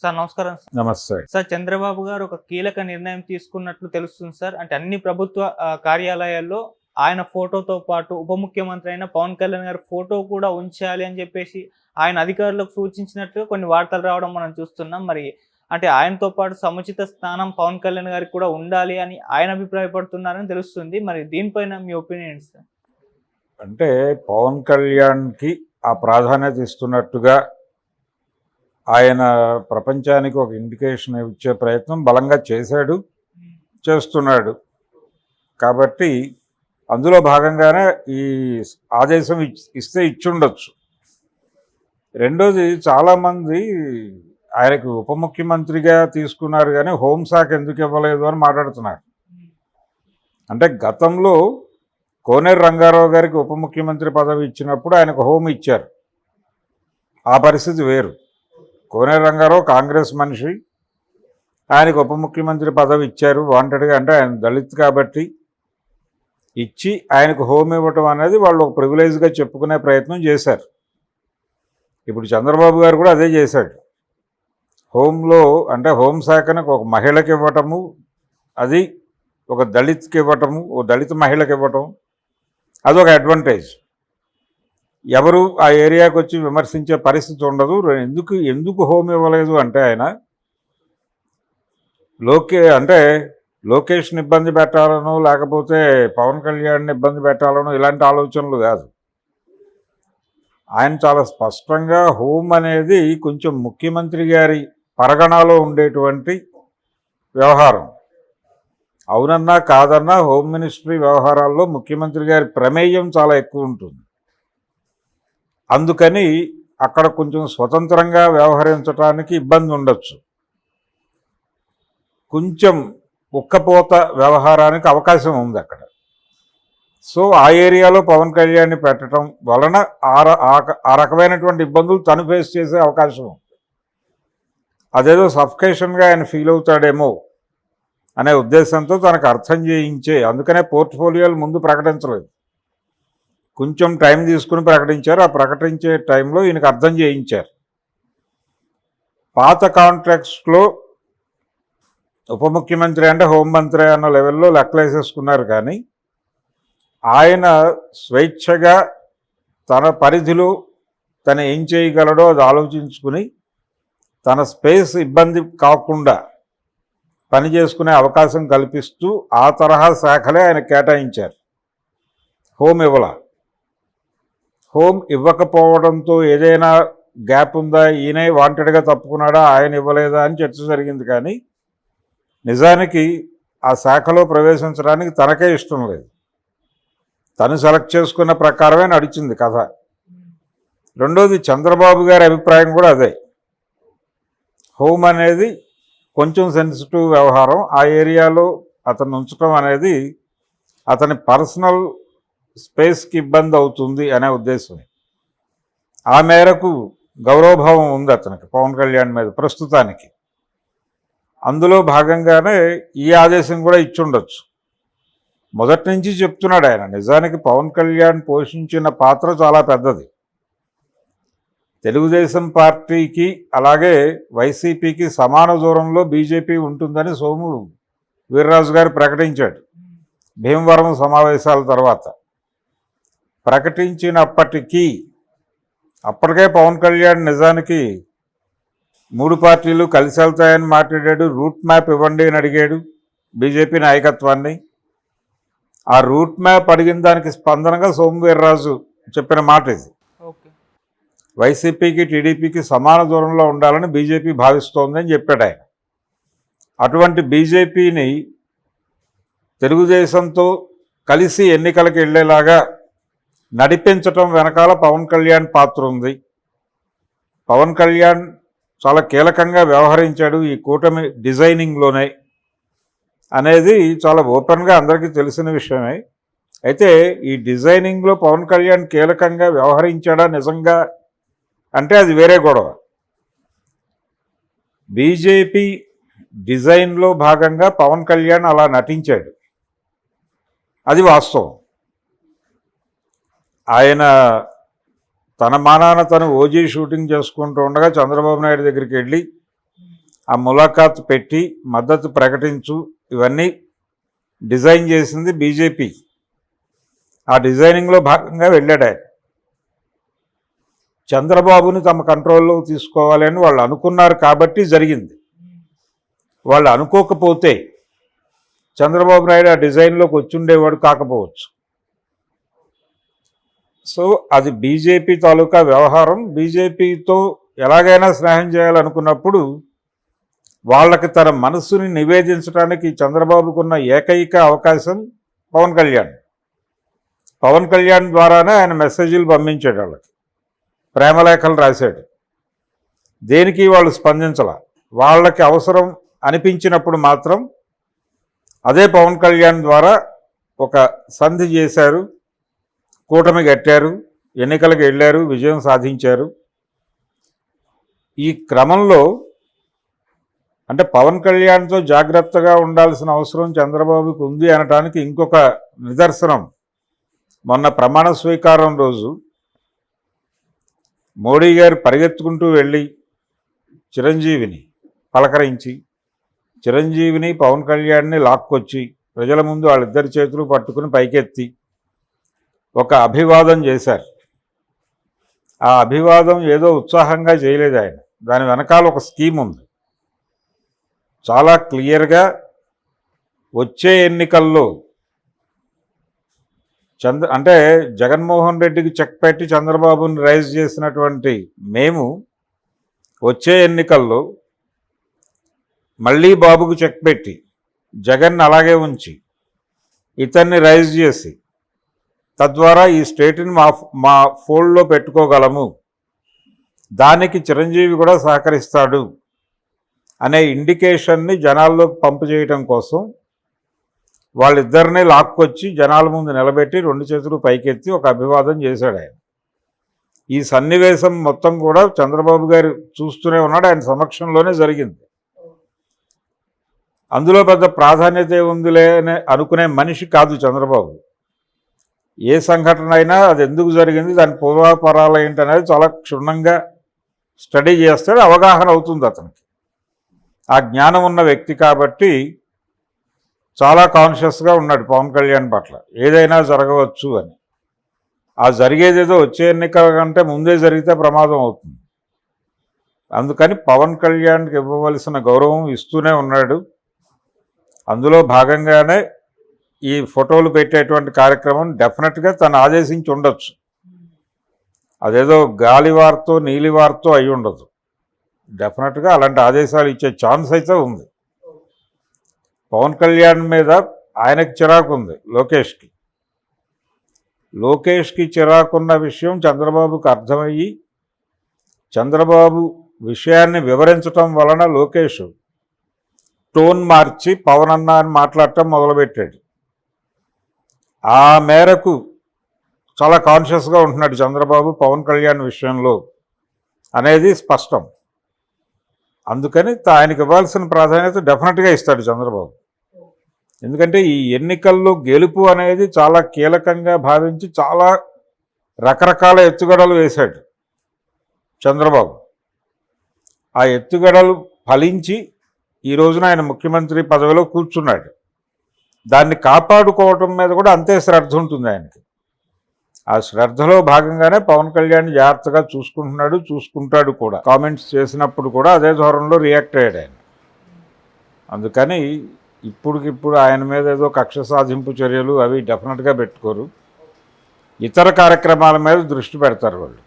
Sir నమస్కారం sir. నమస్తే. Sir Chandrababu గారు ఒక కీలక నిర్ణయం తీసుకున్నట్లు తెలుస్తుంది సార్. అంటే అన్ని ప్రభుత్వ కార్యాలయాల్లో ఆయన ఫోటోతో పాటు ఉప ముఖ్యమంత్రి అయిన పవన్ కళ్యాణ్ గారి ఫోటో కూడా ఉంచాలి అని చెప్పేసి ఆయన అధికారులకు సూచించినట్లు కొన్ని వార్తలు రావడం మనం చూస్తున్నాం. మరి అంటే ఆయనతో పాటు సముచిత స్థానం పవన్ కళ్యాణ్ గారికి కూడా ఉండాలి అని ఆయన అభిప్రాయపడుతున్నారని తెలుస్తుంది. మరి దీనిపైన మీ ఒపీనియన్ సార్? అంటే పవన్ కళ్యాణ్కి ఆ ప్రాధాన్యత ఇస్తున్నట్టుగా ఆయన ప్రపంచానికి ఒక ఇండికేషన్ ఇచ్చే ప్రయత్నం బలంగా చేస్తున్నాడు. కాబట్టి అందులో భాగంగానే ఈ ఆదేశం ఇస్తే ఇచ్చుండొచ్చు. రెండోది, చాలామంది ఆయనకు ఉప ముఖ్యమంత్రిగా తీసుకున్నారు కానీ హోంశాఖ ఎందుకు ఇవ్వలేదు అని మాట్లాడుతున్నారు. అంటే గతంలో కోనేరు రంగారావు గారికి ఉప ముఖ్యమంత్రి పదవి ఇచ్చినప్పుడు ఆయనకు హోం ఇచ్చారు. ఆ పరిస్థితి వేరు. కోనేరు రంగారావు కాంగ్రెస్ మనిషి, ఆయనకు ఉప ముఖ్యమంత్రి పదవి ఇచ్చారు వాంటెడ్గా. అంటే ఆయన దళిత్ కాబట్టి ఇచ్చి ఆయనకు హోం ఇవ్వటం అనేది వాళ్ళు ఒక ప్రివిలేజ్గా చెప్పుకునే ప్రయత్నం చేశారు. ఇప్పుడు చంద్రబాబు గారు కూడా అదే చేశాడు. హోంలో అంటే హోంశాఖను ఒక మహిళకి ఇవ్వటము, అది ఒక దళిత్కి ఇవ్వటము, ఓ దళిత మహిళకి ఇవ్వటం, అదొక అడ్వాంటేజ్. ఎవరు ఆ ఏరియాకి వచ్చి విమర్శించే పరిస్థితి ఉండదు. ఎందుకు హోం ఇవ్వలేదు అంటే ఆయన లోకేష్ని ఇబ్బంది పెట్టాలనో లేకపోతే పవన్ కళ్యాణ్ని ఇబ్బంది పెట్టాలనో ఇలాంటి ఆలోచనలు కాదు. ఆయన చాలా స్పష్టంగా హోం అనేది కొంచెం ముఖ్యమంత్రి గారి పరగణలో ఉండేటువంటి వ్యవహారం. అవునన్నా కాదన్నా హోమ్ మినిస్ట్రీ వ్యవహారాల్లో ముఖ్యమంత్రి గారి ప్రమేయం చాలా ఎక్కువ ఉంటుంది. అందుకని అక్కడ కొంచెం స్వతంత్రంగా వ్యవహరించడానికి ఇబ్బంది ఉండొచ్చు. కొంచెం ఉక్కపోత వ్యవహారానికి అవకాశం ఉంది అక్కడ. సో ఆ ఏరియాలో పవన్ కళ్యాణ్ని పెట్టడం వలన ఆ రకమైనటువంటి ఇబ్బందులు తను ఫేస్ చేసే అవకాశం ఉంది. అదేదో సఫికేషన్గా ఆయన ఫీల్ అవుతాడేమో అనే ఉద్దేశంతో తనకు అర్థం చేయించే, అందుకనే పోర్ట్ఫోలియోలు ముందు ప్రకటించలేదు, కొంచెం టైం తీసుకుని ప్రకటించారు. ఆ ప్రకటించే టైంలో ఈయనకు అర్థం చేయించారు. పాత కాంట్రాక్ట్స్లో ఉప ముఖ్యమంత్రి అంటే హోంమంత్రి అన్న లెవెల్లో లెక్కలేసేసుకున్నారు. కానీ ఆయన స్వేచ్ఛగా తన పరిధిలో తను ఏం చేయగలడో అది ఆలోచించుకుని తన స్పేస్ ఇబ్బంది కాకుండా పని చేసుకునే అవకాశం కల్పిస్తూ ఆ తరహా శాఖలే ఆయన కేటాయించారు. హోం ఇవ్వకపోవడంతో ఏదైనా గ్యాప్ ఉందా, ఈయనే వాంటెడ్గా తప్పుకున్నాడా, ఆయన ఇవ్వలేదా అని చర్చ జరిగింది. కానీ నిజానికి ఆ శాఖలో ప్రవేశించడానికి తనకే ఇష్టం లేదు. తను సెలెక్ట్ చేసుకున్న ప్రకారమే నడిచింది కథ. రెండోది, చంద్రబాబు గారి అభిప్రాయం కూడా అదే. హోం అనేది కొంచెం సెన్సిటివ్ వ్యవహారం, ఆ ఏరియాలో అతను ఉంచడం అనేది అతని పర్సనల్ స్పేస్కి ఇబ్బంది అవుతుంది అనే ఉద్దేశమే. ఆ మేరకు గౌరవభావం ఉంది అతనికి పవన్ కళ్యాణ్ మీద ప్రస్తుతానికి. అందులో భాగంగానే ఈ ఆదేశం కూడా ఇచ్చుండొచ్చు. మొదటి నుంచి చెప్తున్నాడు ఆయన. నిజానికి పవన్ కళ్యాణ్ పోషించిన పాత్ర చాలా పెద్దది. తెలుగుదేశం పార్టీకి అలాగే వైసీపీకి సమాన దూరంలో బీజేపీ ఉంటుందని సోము వీర్రాజు గారు ప్రకటించాడు భీమవరం సమావేశాల తర్వాత. ప్రకటించినప్పటికీ అప్పటికే పవన్ కళ్యాణ్ నిజానికి 3 పార్టీలు కలిసి వెళ్తాయని మాట్లాడాడు. రూట్ మ్యాప్ ఇవ్వండి అని అడిగాడు బీజేపీ నాయకత్వాన్ని. ఆ రూట్ మ్యాప్ అడిగిన దానికి స్పందనగా సోము వీర్రాజు చెప్పిన మాట ఇది. వైసీపీకి టీడీపీకి సమాన దూరంలో ఉండాలని బీజేపీ భావిస్తోందని చెప్పాడు ఆయన. అటువంటి బీజేపీని తెలుగుదేశంతో కలిసి ఎన్నికలకు వెళ్ళేలాగా నడిపించటం వెనకాల పవన్ కళ్యాణ్ పాత్ర ఉంది. పవన్ కళ్యాణ్ చాలా కీలకంగా వ్యవహరించాడు ఈ కూటమి డిజైనింగ్లోనే అనేది చాలా ఓపెన్గా అందరికీ తెలిసిన విషయమే. అయితే ఈ డిజైనింగ్లో పవన్ కళ్యాణ్ కీలకంగా వ్యవహరించాడా నిజంగా అంటే అది వేరే గొడవ. బీజేపీ డిజైన్లో భాగంగా పవన్ కళ్యాణ్ అలా నటించాడు, అది వాస్తవం. ఆయన తన మానాన తను ఓజీ షూటింగ్ చేసుకుంటూ ఉండగా చంద్రబాబు నాయుడు దగ్గరికి వెళ్ళి ఆ ములాఖాత్ పెట్టి మద్దతు ప్రకటించు ఇవన్నీ డిజైన్ చేసింది బీజేపీ. ఆ డిజైనింగ్లో భాగంగా వెళ్ళాడు ఆయన. చంద్రబాబుని తమ కంట్రోల్లో తీసుకోవాలని వాళ్ళు అనుకున్నారు కాబట్టి జరిగింది. వాళ్ళు అనుకోకపోతే చంద్రబాబు నాయుడు ఆ డిజైన్లోకి వచ్చుండేవాడు కాకపోవచ్చు. సో అది బీజేపీ తాలూకా వ్యవహారం. బీజేపీతో ఎలాగైనా స్నేహం చేయాలనుకున్నప్పుడు వాళ్ళకి తన మనస్సుని నివేదించడానికి చంద్రబాబుకున్న ఏకైక అవకాశం పవన్ కళ్యాణ్. పవన్ కళ్యాణ్ ద్వారానే ఆయన మెసేజ్లు పంపించాడు, వాళ్ళకి ప్రేమలేఖలు రాశాడు. దేనికి వాళ్ళు స్పందించాల. వాళ్ళకి అవసరం అనిపించినప్పుడు మాత్రం అదే పవన్ కళ్యాణ్ ద్వారా ఒక సంధి చేశారు, కూటమి కట్టారు, ఎన్నికలకు వెళ్ళారు, విజయం సాధించారు. ఈ క్రమంలో అంటే పవన్ కళ్యాణ్తో జాగ్రత్తగా ఉండాల్సిన అవసరం చంద్రబాబుకి ఉంది అనడానికి ఇంకొక నిదర్శనం మొన్న ప్రమాణ స్వీకారం రోజు మోడీ గారు పరిగెత్తుకుంటూ వెళ్ళి చిరంజీవిని పలకరించి, చిరంజీవిని పవన్ కళ్యాణ్ని లాక్కొచ్చి ప్రజల ముందు వాళ్ళిద్దరి చేతులు పట్టుకుని పైకెత్తి ఒక అభివాదం చేశారు. ఆ అభివాదం ఏదో ఉత్సాహంగా చేయలేదు ఆయన. దాని వెనకాల ఒక స్కీమ్ ఉంది. చాలా క్లియర్గా వచ్చే ఎన్నికల్లో అంటే జగన్మోహన్ రెడ్డికి చెక్ పెట్టి చంద్రబాబుని రైజ్ చేసినటువంటి మేము వచ్చే ఎన్నికల్లో మళ్ళీ బాబుకు చెక్ పెట్టి జగన్ అలాగే ఉంచి ఇతన్ని రైజ్ చేసి తద్వారా ఈ స్టేట్ని మా ఫోల్డ్లో పెట్టుకోగలము, దానికి చిరంజీవి కూడా సహకరిస్తాడు అనే ఇండికేషన్ని జనాల్లోకి పంపు చేయటం కోసం వాళ్ళిద్దరినీ లాక్కొచ్చి జనాల ముందు నిలబెట్టి రెండు చేతులు పైకెత్తి ఒక అభివాదం చేశాడు ఆయన. ఈ సన్నివేశం మొత్తం కూడా చంద్రబాబు గారు చూస్తూనే ఉన్నాడు, ఆయన సమక్షంలోనే జరిగింది. అందులో పెద్ద ప్రాధాన్యత ఉందిలే అని అనుకునే మనిషి కాదు చంద్రబాబు. ఏ సంఘటన అయినా అది ఎందుకు జరిగింది, దాని పూర్వాపరాలు ఏంటనేది చాలా క్షుణ్ణంగా స్టడీ చేస్తాడు, అవగాహన అవుతుంది అతనికి. ఆ జ్ఞానం ఉన్న వ్యక్తి కాబట్టి చాలా కాన్షియస్గా ఉన్నాడు పవన్ కళ్యాణ్ పట్ల. ఏదైనా జరగవచ్చు అని. ఆ జరిగేదేదో వచ్చే ఎన్నికల కంటే ముందే జరిగితే ప్రమాదం అవుతుంది. అందుకని పవన్ కళ్యాణ్కి ఇవ్వవలసిన గౌరవం ఇస్తూనే ఉన్నాడు. అందులో భాగంగానే ఈ ఫోటోలు పెట్టేటువంటి కార్యక్రమం డెఫినెట్గా తను ఆదేశించి ఉండొచ్చు. అదేదో గాలివార్తో నీలివార్తో అయి ఉండదు. డెఫినెట్గా అలాంటి ఆదేశాలు ఇచ్చే ఛాన్స్ అయితే ఉంది. పవన్ కళ్యాణ్ మీద ఆయనకి చిరాకు ఉంది, లోకేష్కి చిరాకున్న విషయం చంద్రబాబుకు అర్థమయ్యి చంద్రబాబు విషయాన్ని వివరించటం వలన లోకేష్ టోన్ మార్చి పవన్ అన్న అని మాట్లాడటం మొదలుపెట్టాడు. ఆ మేరకు చాలా కాన్షియస్గా ఉంటున్నాడు చంద్రబాబు పవన్ కళ్యాణ్ విషయంలో అనేది స్పష్టం. అందుకని ఆయనకి ఇవ్వాల్సిన ప్రాధాన్యత డెఫినెట్గా ఇస్తాడు చంద్రబాబు. ఎందుకంటే ఈ ఎన్నికల్లో గెలుపు అనేది చాలా కీలకంగా భావించి చాలా రకరకాల ఎత్తుగడలు వేశాడు చంద్రబాబు. ఆ ఎత్తుగడలు ఫలించి ఈ రోజున ఆయన ముఖ్యమంత్రి పదవిలో కూర్చున్నాడు. దాన్ని కాపాడుకోవటం మీద కూడా అంతే శ్రద్ధ ఉంటుంది ఆయనకి. ఆ శ్రద్ధలో భాగంగానే పవన్ కళ్యాణ్ జాగ్రత్తగా చూసుకుంటాడు కూడా. కామెంట్స్ చేసినప్పుడు కూడా అదే ధోరణిలో రియాక్ట్ అయ్యాడు ఆయన. అందుకని ఇప్పటికిప్పుడు ఆయన మీద ఏదో కక్ష సాధింపు చర్యలు అవి డెఫినెట్గా పెట్టుకోరు. ఇతర కార్యక్రమాల మీద దృష్టి పెడతారు వాళ్ళు.